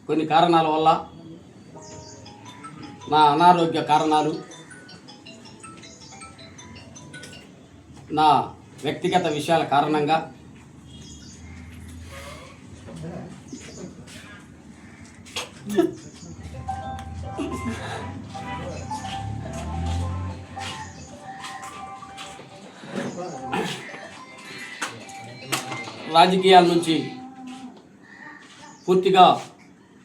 కొన్ని కారణాల వల్ల, నా అనారోగ్య కారణాలు, నా వ్యక్తిగత విషయాల కారణంగా రాజకీయాల నుంచి పూర్తిగా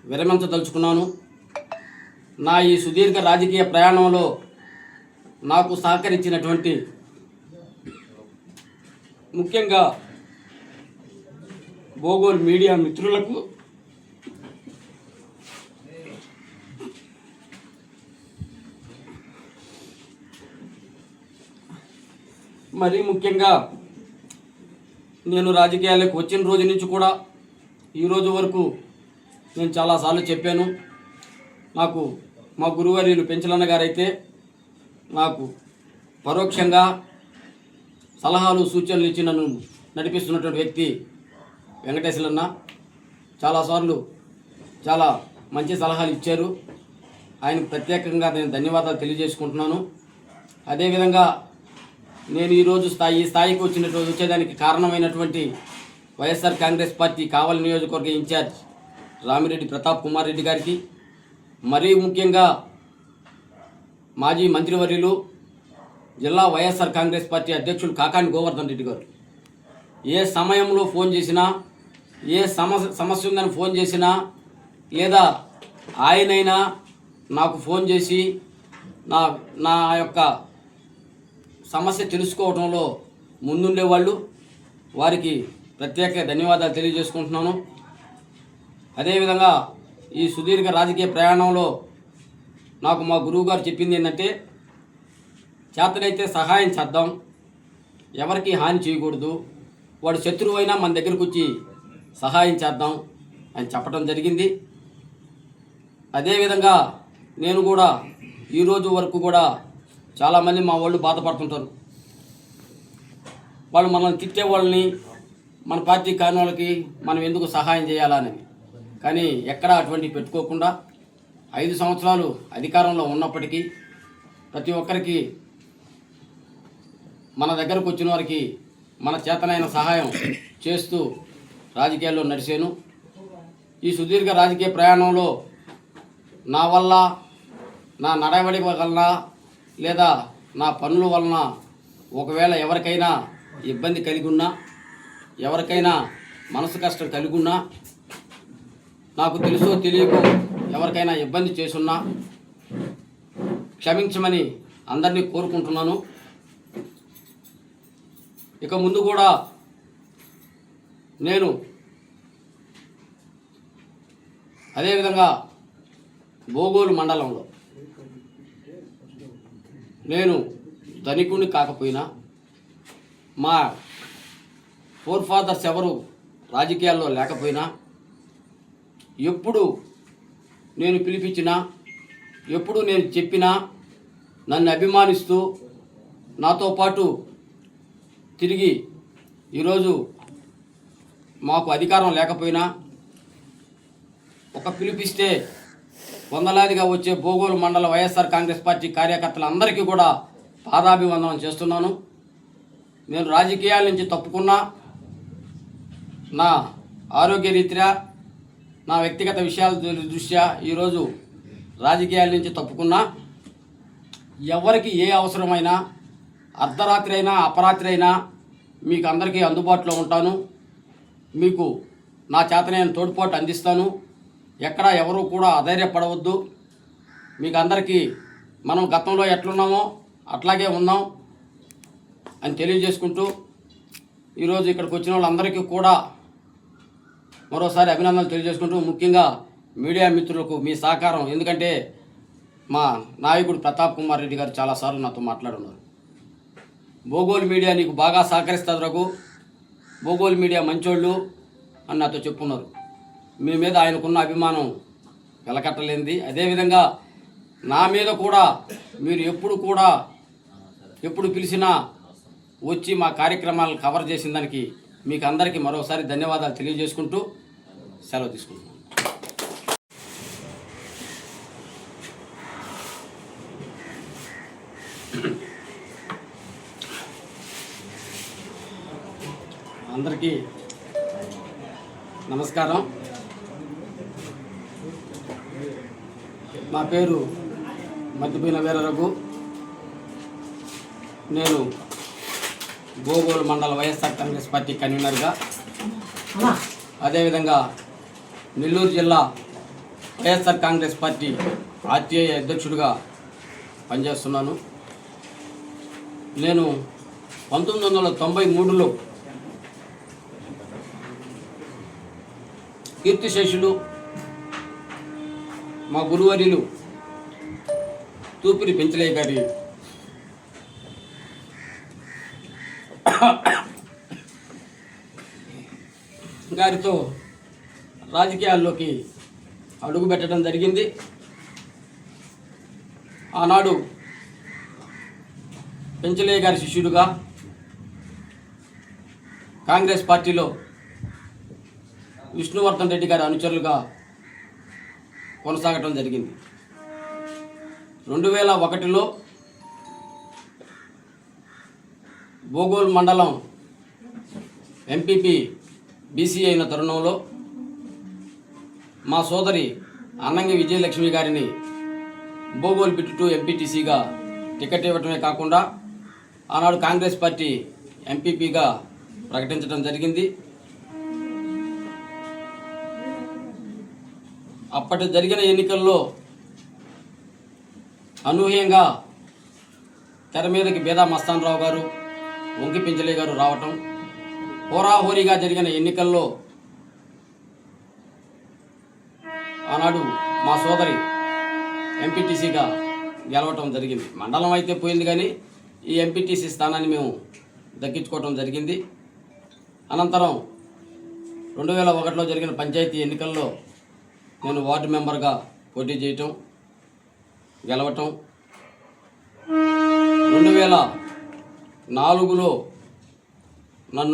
విరమించదలుచుకున్నాను. నా ఈ సుదీర్ఘ రాజకీయ ప్రయాణంలో నాకు సహకరించినటువంటి ముఖ్యంగా బోగోల్ మీడియా మిత్రులకు, మరీ ముఖ్యంగా నేను రాజకీయాలకు వచ్చిన రోజు నుంచి కూడా ఈ రోజు వరకు నేను చాలాసార్లు చెప్పాను. నాకు మా గురువర్యులు పెంచలన్న గారైతే నాకు పరోక్షంగా సలహాలు సూచనలు ఇచ్చి నన్ను నడిపిస్తున్నటువంటి వ్యక్తి వెంకటేశ్వరన్న. చాలాసార్లు చాలా మంచి సలహాలు ఇచ్చారు. ఆయనకు ప్రత్యేకంగా నేను ధన్యవాదాలు తెలియజేసుకుంటున్నాను. అదేవిధంగా నేను ఈరోజు ఈ స్థాయికి వచ్చేదానికి కారణమైనటువంటి వైఎస్ఆర్ కాంగ్రెస్ పార్టీ కావలి నియోజకవర్గ ఇన్ఛార్జ్ రామిరెడ్డి ప్రతాప్ కుమార్ రెడ్డి గారికి, మరీ ముఖ్యంగా మాజీ మంత్రివర్యులు జిల్లా వైఎస్ఆర్ కాంగ్రెస్ పార్టీ అధ్యక్షులు కాకాని గోవర్ధన్ రెడ్డి గారు ఏ సమయంలో ఫోన్ చేసినా, ఏ సమస్య ఉందని ఫోన్ చేసినా, లేదా ఆయనైనా నాకు ఫోన్ చేసి నా యొక్క సమస్య తెలుసుకోవడంలో ముందుండేవాళ్ళు. వారికి ప్రత్యేక ధన్యవాదాలు తెలియజేసుకుంటున్నాను. అదేవిధంగా ఈ సుదీర్ఘ రాజకీయ ప్రయాణంలో నాకు మా గురువు గారు చెప్పింది ఏంటంటే, చేతనైతే సహాయం చేద్దాం, ఎవరికి హాని చేయకూడదు, వాడు శత్రువు అయినా మన దగ్గరకు వచ్చి సహాయం చేద్దాం అని చెప్పడం జరిగింది. అదేవిధంగా నేను కూడా ఈరోజు వరకు కూడా చాలామంది మా వాళ్ళు బాధపడుతుంటారు. వాళ్ళు మనల్ని తిట్టే వాళ్ళని, మన పార్టీ కాని వాళ్ళకి మనం ఎందుకు సహాయం చేయాలని, కానీ ఎక్కడా అటువంటి పెట్టుకోకుండా 5 సంవత్సరాలు అధికారంలో ఉన్నప్పటికీ ప్రతి ఒక్కరికి మన దగ్గరకు వచ్చిన వారికి మన చేతనైన సహాయం చేస్తూ రాజకీయాల్లో నడిచాను. ఈ సుదీర్ఘ రాజకీయ ప్రయాణంలో నా వల్ల, నా నడవడి వలన, లేదా నా పనుల వలన ఒకవేళ ఎవరికైనా ఇబ్బంది కలిగి ఉన్నా, ఎవరికైనా మనసు కష్టం కలిగి ఉన్నా, నాకు తెలుసో తెలియకో ఎవరికైనా ఇబ్బంది చేసున్నా క్షమించమని అందరినీ కోరుకుంటున్నాను. ఇక ముందు కూడా నేను అదేవిధంగా బోగోలు మండలంలో నేను ధనికుని కాకపోయినా, మా ఫోర్ ఫాదర్స్ ఎవరు రాజకీయాల్లో లేకపోయినా, ఎప్పుడు నేను పిలిపించినా, ఎప్పుడు నేను చెప్పినా నన్ను అభిమానిస్తూ నాతో పాటు తిరిగి ఈరోజు మాకు అధికారం లేకపోయినా ఒక పిలిపిస్తే వందలాదిగా వచ్చే బోగోలు మండల వైఎస్ఆర్ కాంగ్రెస్ పార్టీ కార్యకర్తలందరికీ కూడా పాదాభివందనం చేస్తున్నాను. నేను రాజకీయాల నుంచి తప్పుకున్నా, నా ఆరోగ్య రీత్యా, నా వ్యక్తిగత విషయాల దృష్ట్యా ఈరోజు రాజకీయాల నుంచి తప్పుకున్నా, ఎవరికి ఏ అవసరమైనా అర్ధరాత్రి అయినా అపరాత్రి అయినా మీకు అందరికీ అందుబాటులో ఉంటాను. మీకు నా చేతనైన తోడ్పాటు అందిస్తాను. ఎక్కడా ఎవరు కూడా అధైర్యపడవద్దు. మీకు అందరికీ మనం గతంలో ఎట్లున్నామో అట్లాగే ఉన్నాం అని తెలియజేసుకుంటూ ఈరోజు ఇక్కడికి వచ్చిన వాళ్ళందరికీ కూడా మరోసారి అభినందనలు తెలియజేసుకుంటూ, ముఖ్యంగా మీడియా మిత్రులకు మీ సహకారం, ఎందుకంటే మా నాయకుడు ప్రతాప్ కుమార్ రెడ్డి గారు చాలాసార్లు నాతో మాట్లాడున్నారు. బోగోలు మీడియా నీకు బాగా సహకరిస్తుంది రఘు, బోగోలు మీడియా మంచోళ్ళు అని నాతో చెప్పున్నారు. మీ మీద ఆయనకున్న అభిమానం వెలకట్టలేనిది. అదేవిధంగా నా మీద కూడా మీరు ఎప్పుడు పిలిచినా వచ్చి మా కార్యక్రమాలను కవర్ చేసిన దానికి మీకు అందరికీ మరోసారి ధన్యవాదాలు తెలియజేసుకుంటూ సెలవు తీసుకుంటున్నాను. అందరికీ నమస్కారం. నా పేరు మద్దిపోయిన వీరరఘు. నేను బోగోలు మండల వైఎస్ఆర్ కాంగ్రెస్ పార్టీ కన్వీనర్గా, అదేవిధంగా నెల్లూరు జిల్లా వైఎస్ఆర్ కాంగ్రెస్ పార్టీ ఆర్టీఐ అధ్యక్షుడిగా పనిచేస్తున్నాను. నేను 1993లో కీర్తిశేషులు మా గురువర్యులు తూపిరి పెంచలయ్య గారితో రాజకీయాల్లోకి అడుగు పెట్టడం జరిగింది. ఆనాడు పెంచలయ్య గారి శిష్యుడుగా కాంగ్రెస్ పార్టీలో విష్ణువర్ధన్ రెడ్డి గారి అనుచరులుగా కొనసాగటం జరిగింది. 2001లో బోగోల్ మండలం ఎంపీపీ బీసీ అయిన తరుణంలో మా సోదరి అన్నంగి విజయలక్ష్మి గారిని బోగోల్ బిట్టు ఎంపీటీసీగా టికెట్ ఇవ్వటమే కాకుండా ఆనాడు కాంగ్రెస్ పార్టీ ఎంపీపీగా ప్రకటించడం జరిగింది. అప్పటి జరిగిన ఎన్నికల్లో అనూహ్యంగా తెర మీదకి బేదా మస్తానరావు గారు, వంకి పెంచలయ్య గారు రావటం, హోరాహోరీగా జరిగిన ఎన్నికల్లో ఆనాడు మా సోదరి ఎంపీటీసీగా గెలవటం జరిగింది. మండలం అయితే పోయింది, కానీ ఈ ఎంపీటీసీ స్థానాన్ని మేము దక్కించుకోవటం జరిగింది. అనంతరం 2001లో జరిగిన పంచాయతీ ఎన్నికల్లో నేను వార్డు మెంబర్గా పోటీ చేయటం, గెలవటం, 2004లో నన్ను